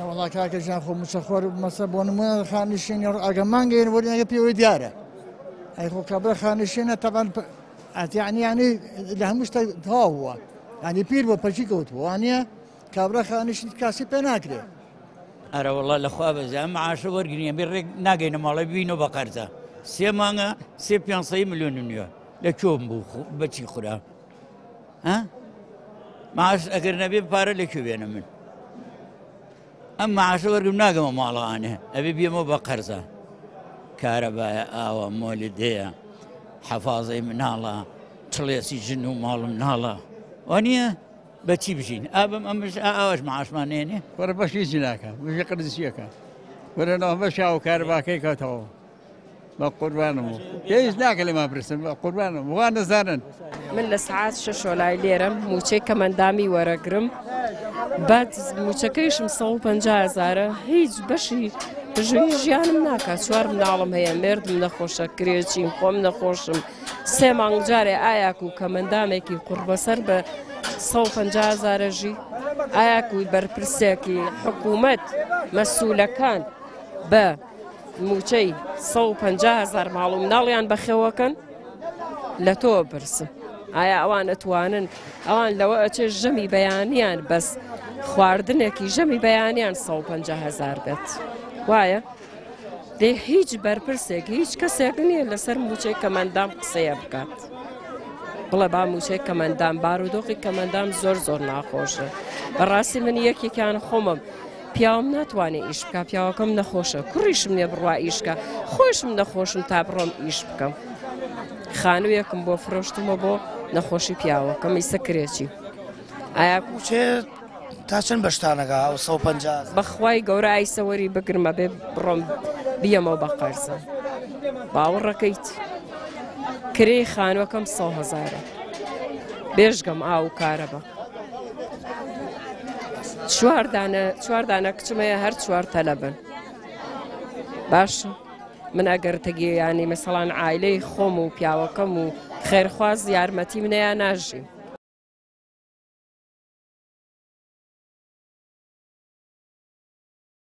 والله كاكا جان خو مسخور مصبون من خانشين أرجمانجين ولا يبيو دياره أي خو كبر خانشين طبعا يعني له مستوى يعني بيرو بشيكوت وانيا كبر خانشين كاسي بناكله أرى والله الأخوة بزعم معاش ورقني بيرق ناقين ماله بينو بقرته سيمانا سيبيان صي مليون نيو لكوم بتشي خدا ها معاش أجر نبي بارا لكو بينا من أما معاش ورقم ناقم ماله أنا أبي بيمو بقرته كهرباء أو مولدية حفاظي من الله تليسي جنو مال من الله وانيا بتشي بجين مش أوش معاش مانيني ورا باش يجيناك مش يقدر يسياك ورا نو مشاو كهرباء كيكا تو بقربانهم كيس ناك اللي ما برسم بقربانهم وانا زارن من الساعات ششولاي ليرم موچه كمان دامي ورقرم بعد موچكيشم 150,000 هیچ بشي ژووی ژیانم ناکات چوار منداڵم هەیە مێردم نەخۆشە کرێچیم خۆم نەخۆشم سێ مانگ جارێ ئایاک و کەمەندامێکی قوربەسەر بە 150,000 ژی ئایاک و بەرپرسێکی حکوومەت مەسوولەکان بە موچەی 150,000 ماڵ و مناڵیان بەخێوەکەن لە تۆ برسم ئایا ئەوان ئەتوانن ئەوان لەوە ئەچێ ژەمی بەیانیان بەس خواردنێکی ژەمی بەیانیان 150,000 بێت وایە دێ هیچ بەرپرسێک هیچ کەسێک نییە لەسەر موچەی کەمەندام قسەیە بکات بڵێ با موچەی کەمەندام بارودۆخی کەمەندام زۆر ناخۆشە بەڕاستی من یەکێکیان خۆمم پیاوم ناتوانێ ئیش بکە پیاوەکەم نەخۆشە کوڕیشم نییە بڕوا ئیشکە خۆشم نەخۆشم تا بڕۆم ئیش بکەم خانوویەکم بۆ فرۆشتمە بۆ نەخۆشی پیاوەکەم ئیسە کرێکی ئایا کوچێ تا چەند بەشتانەکە ئەو 150 بەخوای گەورە ئایسەوەری بگرمە بێ بڕۆم بیەمەوە بە قەرزە باوەڕەکەیت کرێی خانووەکەم 100,000 بێژگەم ئاو کارەبە چواردانە کچمەیە هەر چوار تەلەبن باشە من ئەگەر تەگییانی مەسەڵان عایلەی خۆم و پیاوەکەم و خێرخواز یارمەتی منەیە ناژیم